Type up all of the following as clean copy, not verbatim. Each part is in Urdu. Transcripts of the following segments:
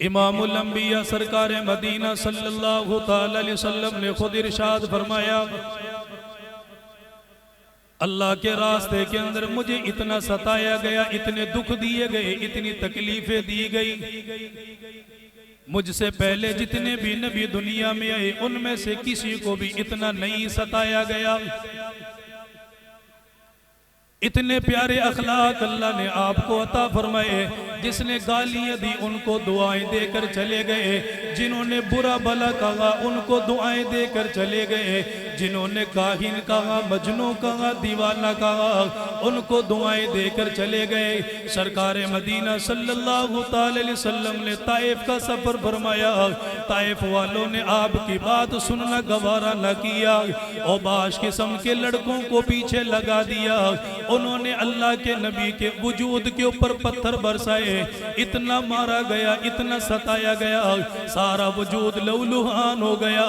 امام الانبیاء سرکار مدینہ صلی اللہ علیہ وسلم نے خود ارشاد فرمایا، اللہ کے راستے کے اندر مجھے اتنا ستایا گیا، اتنے دکھ دیے گئے، اتنی تکلیفیں دی گئی، مجھ سے پہلے جتنے بھی نبی دنیا میں آئے ان میں سے کسی کو بھی اتنا نہیں ستایا گیا۔ اتنے پیارے اخلاق اللہ نے آپ کو عطا فرمائے، جس نے گالیاں دی ان کو دعائیں دے کر چلے گئے، جنہوں نے برا بھلا کہا ان کو دعائیں دے کر چلے گئے، جنہوں نے کاہن کہا، مجنوں کہا، دیوانہ کہا، ان کو دعائیں دے کر چلے گئے۔ سرکار مدینہ صلی اللہ علیہ وسلم نے طائف کا سفر فرمایا، طائف والوں نے آپ کی بات سننا گوارا نہ کیا، اوباش قسم کے لڑکوں کو پیچھے لگا دیا، انہوں نے اللہ کے نبی کے وجود کے اوپر پتھر برسائے، اتنا مارا گیا، اتنا ستایا گیا، سارا وجود لہولہان ہو گیا۔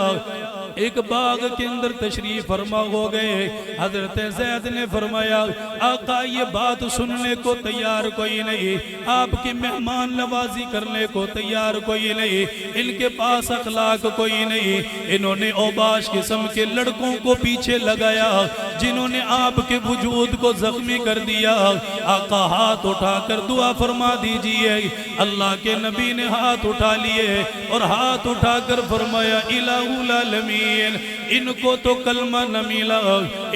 ایک باغ کے اندر تشریف فرما ہو گئے، حضرت زید نے فرمایا، آقا یہ بات سننے کو تیار کوئی نہیں، آپ کی مہمان نوازی کرنے کو تیار کوئی نہیں، ان کے پاس اخلاق کوئی نہیں۔ انہوں نے اوباش قسم کے لڑکوں کو پیچھے لگایا، جنہوں نے آپ کے وجود کو زخمی کر دیا۔ آقا ہاتھ اٹھا کر دعا فرما دیجئے۔ اللہ کے نبی نے ہاتھ اٹھا لیے اور ہاتھ اٹھا کر فرمایا، الہ العالمین، ان کو تو کلمہ نہ ملا،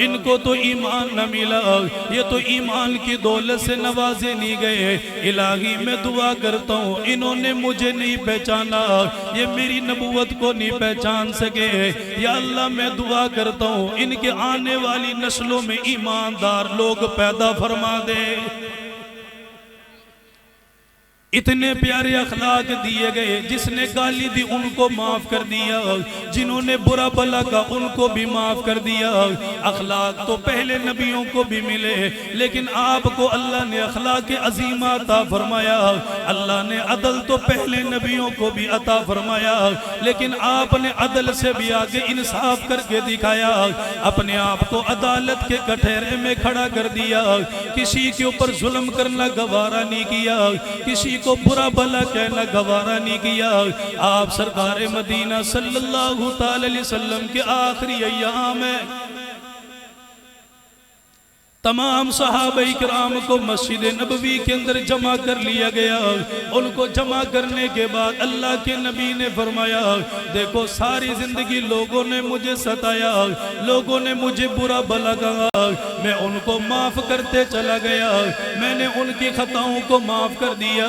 ان کو تو ایمان نہ ملا، یہ تو ایمان کی دولت سے نوازے نہیں گئے۔ الہی میں دعا کرتا ہوں، انہوں نے مجھے نہیں پہچانا، یہ میری نبوت کو نہیں پہچان سکے، یا اللہ میں دعا کرتا ہوں ان کے آنے والی نسلوں میں ایماندار لوگ پیدا فرما دے۔ اتنے پیارے اخلاق دیے گئے، جس نے گالی دی ان کو معاف کر دیا، جنہوں نے برا بھلا کا ان کو بھی معاف کر دیا۔ اخلاق تو پہلے نبیوں کو بھی ملے، لیکن آپ کو اللہ نے اخلاق عظیمہ عطا فرمایا۔ اللہ نے عدل تو پہلے نبیوں کو بھی عطا فرمایا، لیکن آپ نے عدل سے بھی آگے انصاف کر کے دکھایا، اپنے آپ کو عدالت کے کٹہرے میں کھڑا کر دیا، کسی کے اوپر ظلم کرنا گوارا نہیں کیا، کسی کو برا بھلا کہنا گوارا نہیں کیا۔ آپ سرکار مدینہ صلی اللہ علیہ وسلم کے آخری ایام میں تمام صحابہ اکرام کو مسجد نبوی کے اندر جمع کر لیا گیا۔ ان کو جمع کرنے کے بعد اللہ کے نبی نے فرمایا، دیکھو ساری زندگی لوگوں نے مجھے ستایا، لوگوں نے مجھے برا بھلا کہا، میں ان کو معاف کرتے چلا گیا، میں نے ان کی خطاؤں کو معاف کر دیا،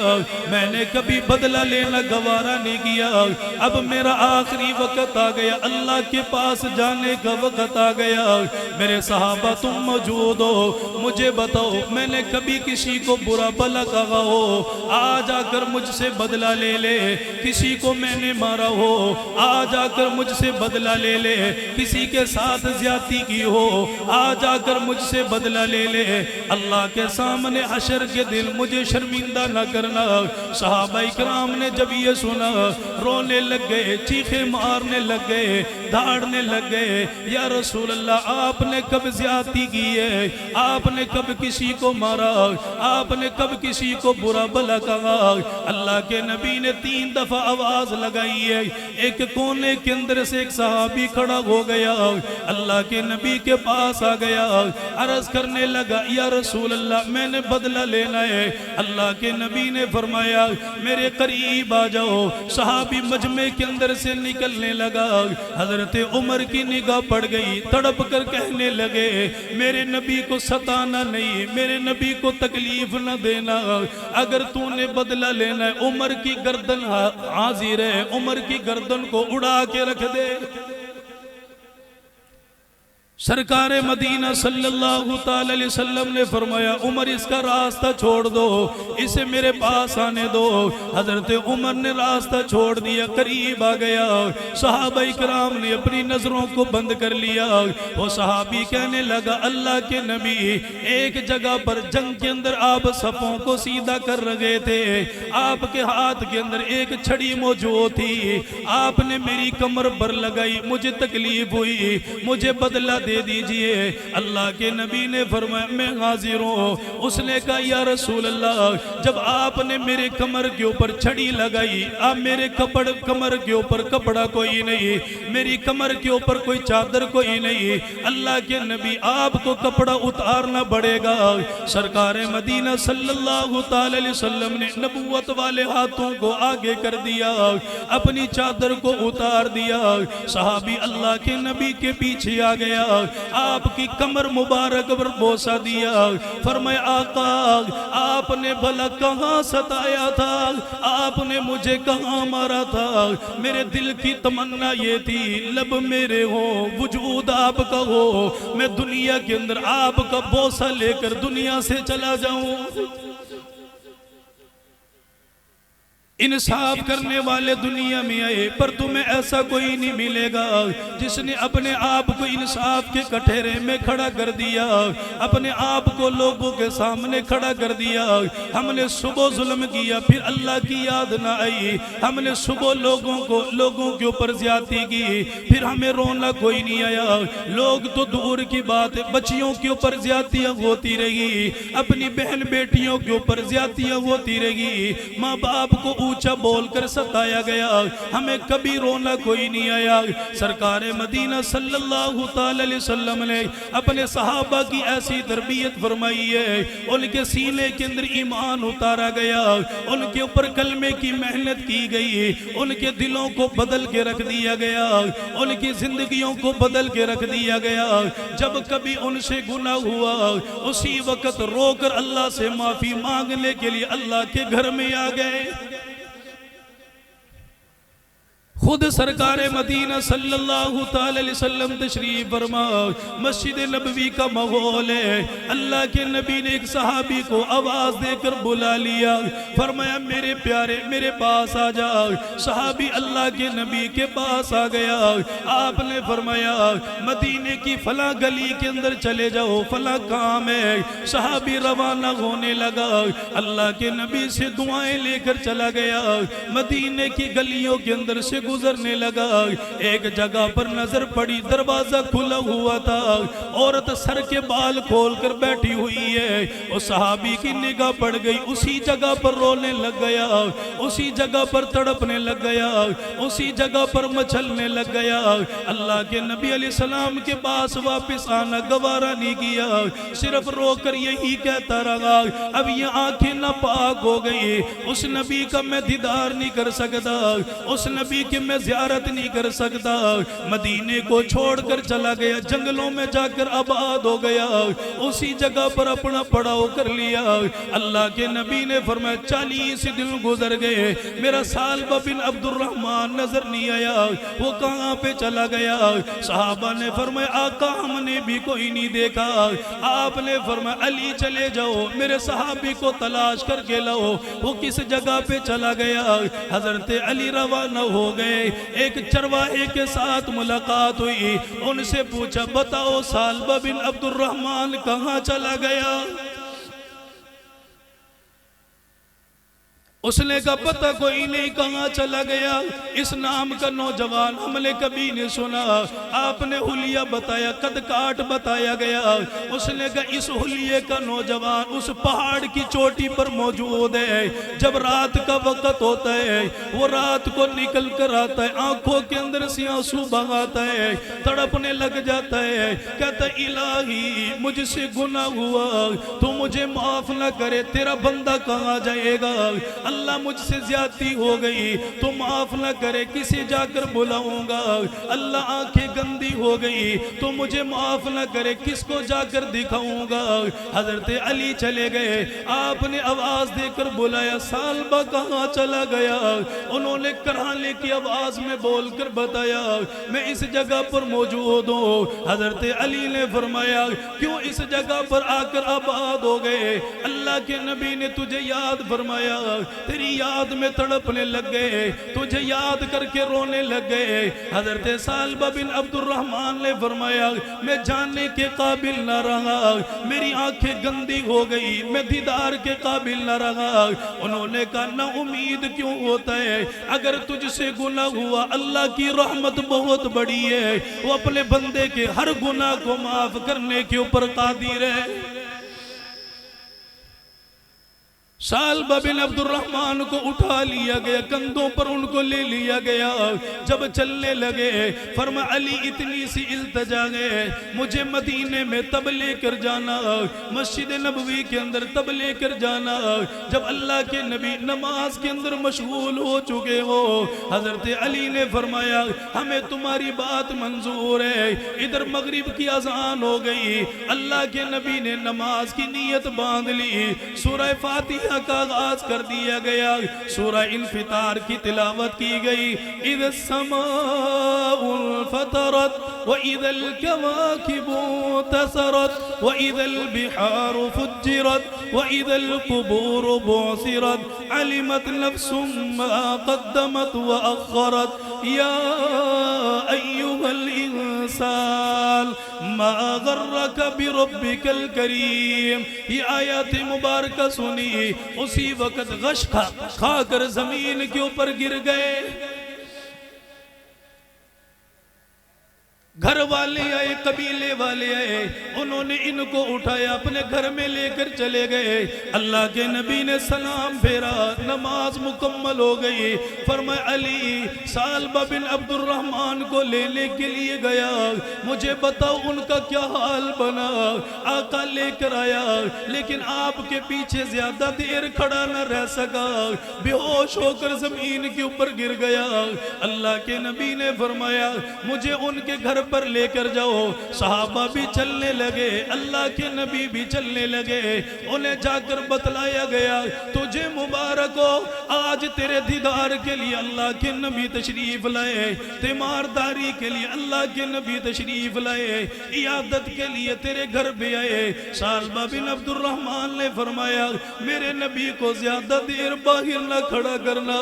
میں نے کبھی بدلہ لینا گوارا نہیں کیا۔ اب میرا آخری وقت آ گیا، اللہ کے پاس جانے کا وقت آ گیا۔ میرے صحابہ تم موجود ہو، مجھے بتاؤ میں نے کبھی کسی کو برا بھلا کہا ہو، آج آ کر مجھ سے بدلہ لے لے۔ کسی کو میں نے مارا ہو، آج آ کر مجھ سے بدلہ لے لے۔ کسی کے ساتھ زیادتی کی ہو، آج آ کر مجھ سے بدلہ لے لے۔ اللہ کے سامنے حشر کے دن مجھے شرمندہ نہ کرنا۔ صحابہ اکرام نے جب یہ سنا رونے لگ گئے، چیخیں مارنے لگ گئے، دھاڑنے لگ گئے، یا رسول اللہ آپ نے کب زیادتی کی ہے؟ آپ نے کب کسی کو مارا؟ آپ نے کب کسی کو برا بھلا کہا؟ اللہ کے نبی نے 3 دفعہ آواز لگائی ہے، ایک کونے کے اندر سے ایک صحابی کھڑا ہو گیا، اللہ کے نبی کے پاس آ گیا، عرض کرنے لگا، یا رسول اللہ میں نے بدلہ لینا ہے۔ اللہ کے نبی نے فرمایا، میرے قریب آ جاؤ۔ صحابی مجمع کے اندر سے نکلنے لگا، حضرت عمر کی نگاہ پڑ گئی، تڑپ کر کہنے لگے، میرے نبی کو ستانا نہیں، میرے نبی کو تکلیف نہ دینا، اگر تو نے بدلہ لینا ہے عمر کی گردن حاضر ہے، عمر کی گردن کو اڑا کے رکھ دے۔ سرکار مدینہ صلی اللہ علیہ وسلم نے فرمایا، عمر اس کا راستہ چھوڑ دو، اسے میرے پاس آنے دو۔ حضرت عمر نے راستہ چھوڑ دیا، قریب آ گیا، صحابہ اکرام نے اپنی نظروں کو بند کر لیا۔ وہ صحابی کہنے لگا، اللہ کے نبی ایک جگہ پر جنگ کے اندر آپ صفوں کو سیدھا کر رہے تھے، آپ کے ہاتھ کے اندر ایک چھڑی موجود تھی، آپ نے میری کمر پر لگائی، مجھے تکلیف ہوئی، مجھے بدلہ دے دیجئے۔ اللہ کے نبی نے فرمایا میں حاضر ہوں۔ اس نے کہا یا رسول اللہ جب آپ نے میرے کمر کے اوپر چھڑی لگائی، آپ میرے کمر کے اوپر کپڑا کوئی نہیں، میری کمر کے اوپر کوئی چادر کوئی نہیں، اللہ کے نبی آپ کو کپڑا اتارنا پڑے گا۔ سرکار مدینہ صلی اللہ تعالی علیہ وسلم نے نبوت والے ہاتھوں کو آگے کر دیا، اپنی چادر کو اتار دیا، صحابی اللہ کے نبی کے پیچھے آ گیا، آپ کی کمر مبارک پر بوسہ دیا، فرمایا آقا آپ نے بھلا کہاں ستایا تھا، آپ نے مجھے کہاں مارا تھا، میرے دل کی تمنا یہ تھی لب میرے ہو، وجود آپ کا ہو، میں دنیا کے اندر آپ کا بوسہ لے کر دنیا سے چلا جاؤں۔ انصاف کرنے والے دنیا میں آئے پر تمہیں ایسا کوئی نہیں ملے گا جس نے اپنے آپ کو انصاف کے کٹہرے میں کھڑا کر دیا، اپنے آپ کو لوگوں کے سامنے کھڑا کر دیا۔ ہم نے صبح ظلم کیا پھر اللہ کی یاد نہ آئی، ہم نے صبح لوگوں کے اوپر زیادتی کی پھر ہمیں رونا کوئی نہیں آیا۔ لوگ تو دور کی بات ہے، بچیوں کے اوپر زیادتیاں ہوتی رہی، اپنی بہن بیٹیوں کے اوپر زیادتیاں ہوتی رہی، ماں باپ کو اونچا بول کر ستایا گیا، ہمیں کبھی رونا کوئی نہیں آیا۔ سرکار مدینہ صلی اللہ تعالی علیہ وسلم نے اپنے صحابہ کی ایسی تربیت فرمائی ہے، ان کے سینے کے اندر ایمان اتارا گیا، ان کے اوپر کلمے کی محنت کی گئی، ان کے دلوں کو بدل کے رکھ دیا گیا، ان کی زندگیوں کو بدل کے رکھ دیا گیا۔ جب کبھی ان سے گناہ ہوا اسی وقت رو کر اللہ سے معافی مانگنے کے لیے اللہ کے گھر میں آ گئے۔ خود سرکار مدینہ صلی اللہ تعالی علیہ وسلم تشریف فرما، مسجد نبوی کا ماحول ہے، اللہ کے نبی نے ایک صحابی کو آواز دے کر بلا لیا، فرمایا میرے پیارے میرے پاس آ جا۔ صحابی اللہ کے نبی کے پاس آ گیا، آپ نے فرمایا مدینے کی فلاں گلی کے اندر چلے جاؤ، فلاں کام ہے۔ صحابی روانہ ہونے لگا، اللہ کے نبی سے دعائیں لے کر چلا گیا، مدینے کی گلیوں کے اندر سے گزرنے لگا، ایک جگہ پر نظر پڑی، دروازہ کھلا ہوا تھا، عورت سر کے بال کھول کر بیٹھی ہوئی ہے، اس صحابی کی نگاہ پڑ گئی، اسی جگہ پر رونے لگ گیا، اسی جگہ پر تڑپنے لگ گیا، اسی جگہ پر مچلنے لگ گیا۔ اللہ کے نبی علیہ السلام کے پاس واپس آنا گوارا نہیں کیا، صرف رو کر یہی کہتا رہا اب یہ آنکھیں ناپاک ہو گئی، اس نبی کا میں دیدار نہیں کر سکتا، اس نبی کہ میں زیارت نہیں کر سکتا۔ مدینے کو چھوڑ کر چلا گیا، جنگلوں میں جا کر آباد ہو گیا، اسی جگہ پر اپنا پڑاؤ کر لیا۔ اللہ کے نبی نے فرمایا 40 دن گزر گئے، میرا سالبہ بن عبد الرحمن نظر نہیں آیا، وہ کہاں پہ چلا گیا؟ صحابہ نے فرمایا آقا ہم نے بھی کوئی نہیں دیکھا۔ آپ نے فرمایا علی چلے جاؤ، میرے صحابی کو تلاش کر کے لاؤ، وہ کس جگہ پہ چلا گیا؟ حضرت علی روانہ ہو گئے، ایک چرواہے کے ساتھ ملاقات ہوئی، ان سے پوچھا بتاؤ سالبہ بن عبد الرحمن کہاں چلا گیا؟ اس نے کہا پتہ کوئی نہیں کہاں چلا گیا، اس نام کا نوجوان ہم نے کبھی نہیں سنا۔ آپ نے حلیہ بتایا، قد کاٹ بتایا گیا، اس نے کہا اس حلیے کا نوجوان اس پہاڑ کی چوٹی پر موجود ہے، جب رات کا وقت ہوتا ہے وہ رات کو نکل کر آتا ہے، آنکھوں کے اندر سے آنسو بہاتا ہے، تڑپنے لگ جاتا ہے، کہتا الہی مجھ سے گناہ ہوا تو مجھے معاف نہ کرے، تیرا بندہ کہاں جائے گا؟ اللہ مجھ سے زیادتی ہو گئی تو معاف نہ کرے، کسی جا کر بلاؤں گا، اللہ آنکھیں گندی ہو گئی تو مجھے معاف نہ کرے، کس کو جا کر دکھاؤں گا؟ حضرت علی چلے گئے، آپ نے آواز دے کر بلایا سالبہ کہاں چلا گیا؟ انہوں نے کرانے کی آواز میں بول کر بتایا میں اس جگہ پر موجود ہوں۔ حضرت علی نے فرمایا کیوں اس جگہ پر آ کر آباد ہو گئے؟ اللہ کے نبی نے تجھے یاد فرمایا تیری یاد میں تڑپنے لگ گئے، تجھے یاد کر کے رونے لگ گئے۔ حضرت ثعلبہ بن عبد الرحمن نے فرمایا میں جاننے کے قابل نہ رہا، میری آنکھیں گندی ہو گئی، میں دیدار کے قابل نہ رہا۔ انہوں نے کہا نا امید کیوں ہوتا ہے؟ اگر تجھ سے گناہ ہوا اللہ کی رحمت بہت بڑی ہے، وہ اپنے بندے کے ہر گناہ کو معاف کرنے کے اوپر قادر ہے۔ ثعلبہ بن عبد الرحمن کو اٹھا لیا گیا، کندھوں پر ان کو لے لیا گیا۔ جب چلنے لگے فرمایا علی اتنی سی التجا گئے، مجھے مدینے میں تب لے کر جانا، مسجد نبوی کے اندر تب لے کر جانا جب اللہ کے نبی نماز کے اندر مشغول ہو چکے ہو۔ حضرت علی نے فرمایا ہمیں تمہاری بات منظور ہے۔ ادھر مغرب کی اذان ہو گئی، اللہ کے نبی نے نماز کی نیت باندھ لی، سورہ فاتحہ کا آغاز کر دیا گیا، سورہ انفطار کی تلاوت کی گئی۔ اِذَا السَّمَاءُ انفطرت وَإِذَا الْكَوَاكِبُ انتَثَرَتْ وَإِذَا الْبِحَارُ فُجِّرَتْ وَإِذَا الْقُبُورُ بُعْثِرَتْ عَلِمَتْ نَفْسٌ مَا قَدَّمَتْ وَأَخَّرَتْ يَا أَيُّهَا الْإِنسَانُ مَا غَرَّكَ بِرَبِّكَ الْكَرِيمِ۔ یہ آیات مبارکہ سنی، اسی وقت غش کھا کر زمین کے اوپر گر گئے۔ گھر والے آئے، قبیلے والے آئے، انہوں نے ان کو اٹھایا، اپنے گھر میں لے کر چلے گئے۔ اللہ کے نبی نے سلام پھیرا، نماز مکمل ہو گئی۔ فرمایا علی ثعلبہ بن عبد الرحمن کو لینے کے لیے گیا، مجھے بتاؤ ان کا کیا حال بنا۔ آقا لے کر آیا، لیکن آپ کے پیچھے زیادہ دیر کھڑا نہ رہ سکا، بے ہوش ہو کر زمین کے اوپر گر گیا۔ اللہ کے نبی نے فرمایا مجھے ان کے گھر پر لے کر جاؤ۔ صحابہ بھی چلنے لگے، اللہ کے نبی بھی چلنے لگے۔ انہیں جا کر بتلایا گیا تجھے مبارک ہو، آج تیرے دیدار کے لیے اللہ کے نبی تشریف لائے، تیمارداری کے لیے اللہ کے نبی تشریف لائے، عیادت کے لیے تیرے گھر بھی آئے۔ ثعلبہ بن عبد الرحمن نے فرمایا میرے نبی کو زیادہ دیر باہر نہ کھڑا کرنا۔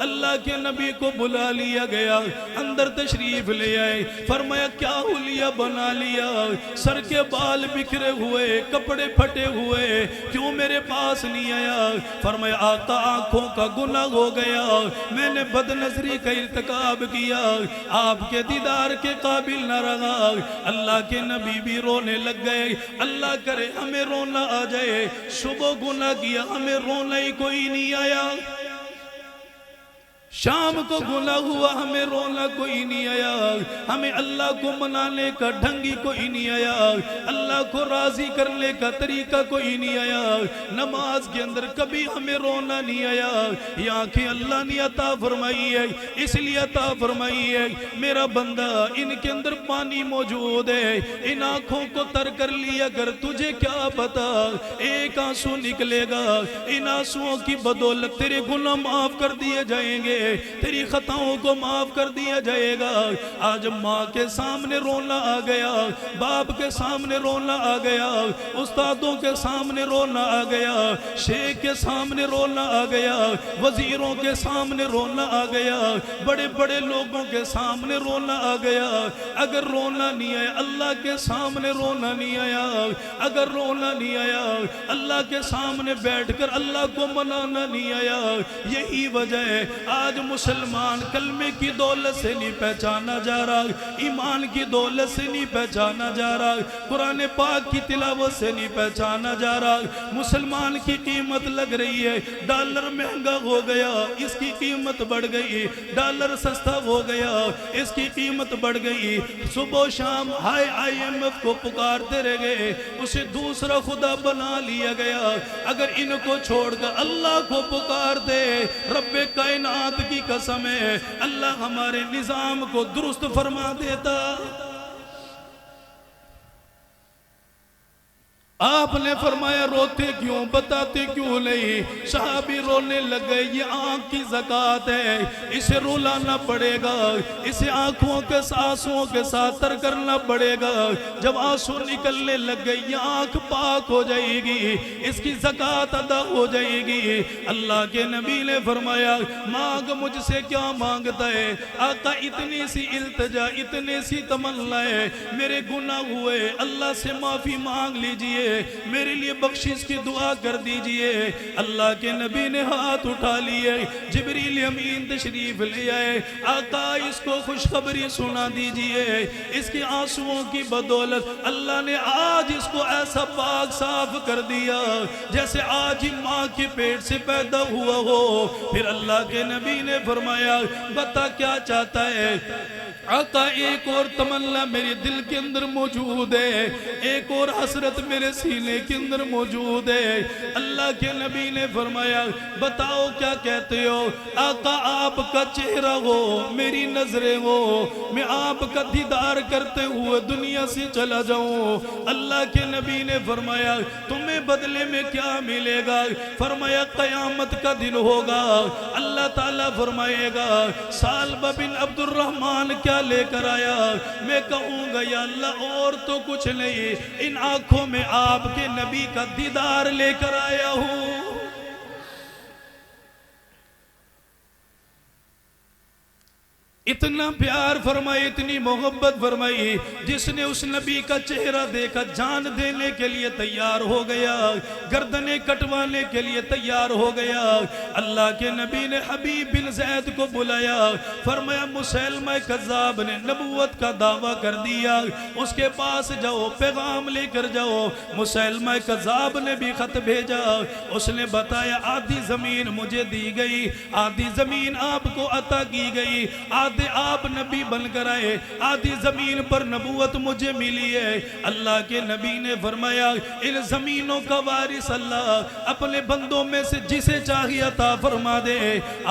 اللہ کے نبی کو بلا لیا گیا، اندر تشریف لے آئے۔ فرمایا کیا حلیہ بنا لیا، سر کے بال بکھرے ہوئے، کپڑے پھٹے ہوئے، کیوں میرے پاس نہیں آیا؟ فرمایا آقا آنکھوں کا گناہ ہو گیا، میں نے بد نظری کا ارتکاب کیا، آپ کے دیدار کے قابل نہ رہا۔ اللہ کے نبی بھی رونے لگ گئے، اللہ کرے ہمیں رونا آ جائے، صبح گناہ کیا ہمیں رونا ہی کوئی نہیں آیا، شام کو گناہ ہوا ہمیں رونا کوئی نہیں آیا، ہمیں اللہ کو منانے کا ڈھنگ ہی کوئی نہیں آیا، اللہ کو راضی کرنے کا طریقہ کوئی نہیں آیا، نماز کے اندر کبھی ہمیں رونا نہیں آیا۔ یہ آنکھیں اللہ نے عطا فرمائی ہے، اس لیے عطا فرمائی ہے میرا بندہ ان کے اندر پانی موجود ہے، ان آنکھوں کو تر کر لیا کر، تجھے کیا پتا ایک آنسو نکلے گا، ان آنسوؤں کی بدولت تیرے گناہ معاف کر دیے جائیں گے، تیری خطاؤں کو معاف کر دیا جائے گا۔ آج ماں کے سامنے رونا آ گیا، باپ کے سامنے رونا آ گیا، استادوں کے سامنے رونا آ گیا، شیخ کے سامنے رونا آ گیا، وزیروں کے سامنے رونا آ گیا، بڑے بڑے لوگوں کے سامنے رونا آ گیا۔ اگر رونا نہیں آیا اللہ کے سامنے رونا نہیں آیا، اگر رونا نہیں آیا اللہ کے سامنے بیٹھ کر اللہ کو منانا نہیں آیا۔ یہی وجہ ہے آج مسلمان کلمے کی دولت سے نہیں پہچانا جا رہا، ایمان کی دولت سے نہیں پہچانا جا رہا، قرآن پاک کی تلاوت سے نہیں پہچانا جا رہا۔ مسلمان کی قیمت لگ رہی ہے، ڈالر مہنگا ہو گیا اس کی قیمت بڑھ گئی، ڈالر سستا ہو گیا اس کی قیمت بڑھ گئی، صبح و شام IMF کو پکارتے رہ گئے، اسے دوسرا خدا بنا لیا گیا۔ اگر ان کو چھوڑ کر اللہ کو پکار دے، رب کائنات کی قسم ہے اللہ ہمارے نظام کو درست فرما دیتا۔ آپ نے فرمایا روتے کیوں، بتاتے کیوں نہیں؟ صحابی رونے لگے، یہ آنکھ کی زکوٰۃ ہے، اسے رلانا پڑے گا، اسے آنکھوں کے آنسوؤں کے ساتھ تر کرنا پڑے گا۔ جب آنسو نکلنے لگ گئے، یہ آنکھ پاک ہو جائے گی، اس کی زکوٰۃ ادا ہو جائے گی۔ اللہ کے نبی نے فرمایا مانگ، مجھ سے کیا مانگتا ہے؟ آقا اتنی سی التجا، اتنی سی تمنا ہے، میرے گناہ ہوئے، اللہ سے معافی مانگ لیجئے، میرے لیے بخشش کی دعا کر دیجئے۔ اللہ کے نبی نے ہاتھ اٹھا لیے، جبریل امین تشریف لے آئے، آقا اس کو خوشخبری سنا دیجئے، اس کے آنسوؤں کی بدولت اللہ نے آج اس کو ایسا پاک صاف کر دیا جیسے آج ہی ماں کے پیٹ سے پیدا ہوا ہو۔ پھر اللہ کے نبی نے فرمایا بتا کیا چاہتا ہے؟ آقا ایک اور تمنا میرے دل کے اندر موجود ہے، ایک اور حسرت میرے سینے کے اندر موجود ہے۔ اللہ کے نبی نے فرمایا بتاؤ کیا کہتے ہو؟ آقا آپ کا چہرہ ہو، میری نظریں ہو، میں آپ کا دیدار کرتے ہوئے دنیا سے چلا جاؤں۔ اللہ کے نبی نے فرمایا تمہیں بدلے میں کیا ملے گا؟ فرمایا قیامت کا دن ہوگا، اللہ تعالیٰ فرمائے گا سالبہ بن عبد الرحمن کیا لے کر آیا؟ میں کہوں گا یا اللہ اور تو کچھ نہیں، ان آنکھوں میں آپ کے نبی کا دیدار لے کر آیا ہوں۔ اتنا پیار فرمائی، اتنی محبت فرمائی، جس نے اس نبی کا چہرہ دیکھا جان دینے کے لیے تیار ہو گیا، گردنیں کٹوانے کے لیے تیار ہو گیا۔ اللہ کے نبی نے حبیب بن زید کو بلایا، فرمایا مسیلمہ کذاب نے نبوت کا دعویٰ کر دیا، اس کے پاس جاؤ، پیغام لے کر جاؤ۔ مسیلمہ کذاب نے بھی خط بھیجا، اس نے بتایا آدھی زمین مجھے دی گئی، آدھی زمین آپ کو عطا کی گئی، آدھی آپ نبی بن کر آئے، آدھی زمین پر نبوت مجھے ملی ہے۔ اللہ کے نبی نے فرمایا ان زمینوں کا وارث اللہ اپنے بندوں میں سے جسے چاہیے عطا فرما دے۔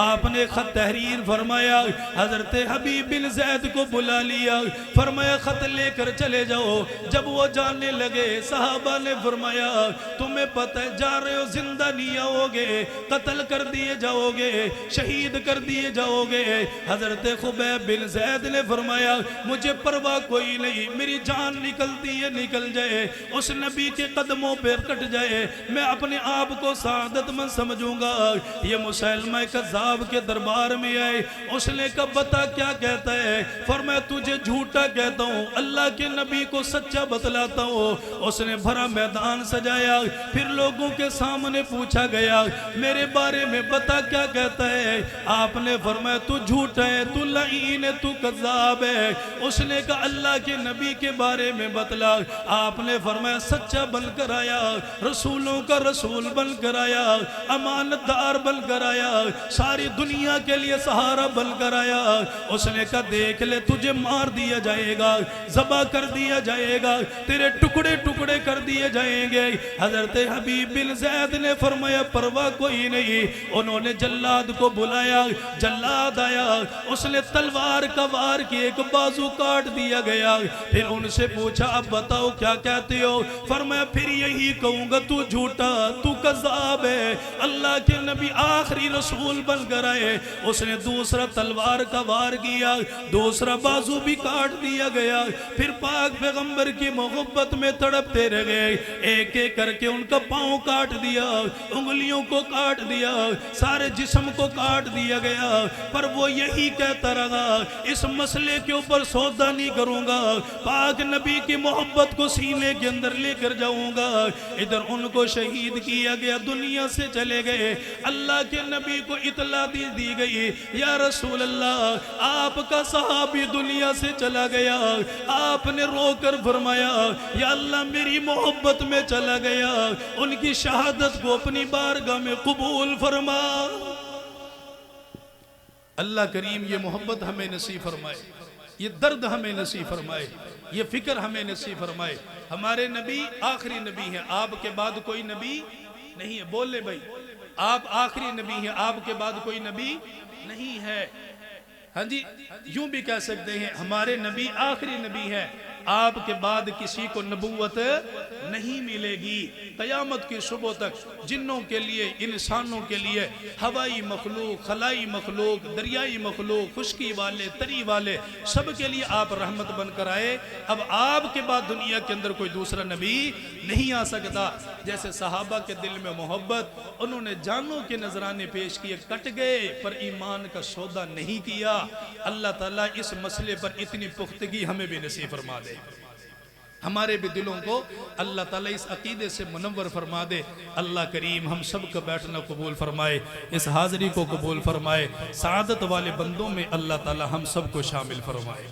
آپ نے خط تحریر فرمایا، حضرت حبیب بن زید کو بلا لیا، فرمایا خط لے کر چلے جاؤ۔ جب وہ جانے لگے صحابہ نے فرمایا تمہیں پتہ ہے جا رہے ہو زندہ نہیں آؤ گے، قتل کر دیے جاؤ گے، شہید کر دیے جاؤ گے۔ حضرت خبیب بن زید نے فرمایا مجھے پرواہ کوئی نہیں، میری جان نکلتی ہے نکل جائے، اس نبی کے قدموں پہ کٹ جائے، میں اپنے آپ کو سعادت مند سمجھوں گا۔ یہ مسیلمہ کذاب کے دربار میں آئے، اس نے کہا بتا کیا کہتا ہے؟ فرمایا تجھے جھوٹا کہتا ہوں، اللہ کے نبی کو سچا بتلاتا ہوں۔ اس نے بھرا میدان سجایا، پھر لوگوں کے سامنے پوچھا گیا میرے بارے میں بتا کیا کہتا ہے؟ آپ نے فرمایا تو جھوٹا ہے، تو لعین ہے، تو کذاب ہے۔ اس نے کہا اللہ کے نبی کے بارے میں بتلا۔ آپ نے فرمایا سچا بن کر آیا، رسولوں کا رسول بن کر آیا، امانت دار بن کر آیا، ساری دنیا کے لیے سہارا بن کر آیا۔ اس نے کہا دیکھ لے تجھے مار دیا جائے گا، ذبح کر دیا جائے گا، تیرے ٹکڑے ٹکڑے کر دیے جائیں گے۔ حضرت حبیب بن زید نے فرمایا پرواہ کوئی نہیں۔ انہوں نے جلاد کو بلایا، جلاد آیا، اس نے تلوار کا وار کی، ایک بازو کاٹ دیا گیا۔ پھر ان سے پوچھا اب بتاؤ کیا کہتے ہو؟ فرمایا پھر یہی کہوں گا تو جھوٹا، تو کذاب ہے، اللہ کے نبی آخری رسول بن کر آئے۔ اس نے دوسرا تلوار کا وار کیا، دوسرا بازو بھی کاٹ دیا گیا۔ پھر پاک پیغمبر کی محبت میں تڑپتے رہ گئے، ایک ایک کر کے ان کا پاؤں کاٹ دیا، انگلیوں کو کاٹ دیا، سارے جسم کو کاٹ دیا گیا۔ پر وہ یہی کہتا رہا اس مسئلے کے اوپر سودا نہیں کروں گا، پاک نبی کی محبت کو سینے کے اندر لے کر جاؤں گا۔ ادھر ان کو شہید کیا گیا، دنیا سے چلے گئے۔ اللہ کے نبی کو اطلاع دی گئی یا رسول اللہ آپ کا صحابی دنیا سے چلا گیا۔ آپ نے رو کر فرمایا یا اللہ میری محبت میں چلا گیا، ان کی شہادت کو اپنی بارگاہ میں قبول فرما۔ اللہ کریم یہ محبت ہمیں نصیب فرمائے، یہ درد ہمیں نصیب فرمائے، یہ فکر ہمیں نصیب فرمائے۔ ہمارے نبی آخری نبی ہیں، آپ کے بعد کوئی نبی نہیں ہے۔ بول لے بھائی آپ آخری نبی ہیں، آپ کے بعد کوئی نبی نہیں ہے۔ ہاں جی یوں بھی کہہ سکتے ہیں ہمارے نبی آخری نبی ہے، آپ کے بعد کسی کو نبوت نہیں ملے گی قیامت کی صبح تک۔ جنوں کے لیے، انسانوں کے لیے، ہوائی مخلوق، خلائی مخلوق، دریائی مخلوق، خشکی والے، تری والے، سب کے لیے آپ رحمت بن کر آئے۔ اب آپ کے بعد دنیا کے اندر کوئی دوسرا نبی نہیں آ سکتا۔ جیسے صحابہ کے دل میں محبت، انہوں نے جانوں کے نذرانے پیش کیے، کٹ گئے پر ایمان کا سودا نہیں کیا۔ اللہ تعالیٰ اس مسئلے پر اتنی پختگی ہمیں بھی نصیب فرما دے، ہمارے بھی دلوں کو اللہ تعالیٰ اس عقیدے سے منور فرما دے۔ اللہ کریم ہم سب کا بیٹھنا قبول فرمائے، اس حاضری کو قبول فرمائے، سعادت والے بندوں میں اللہ تعالیٰ ہم سب کو شامل فرمائے۔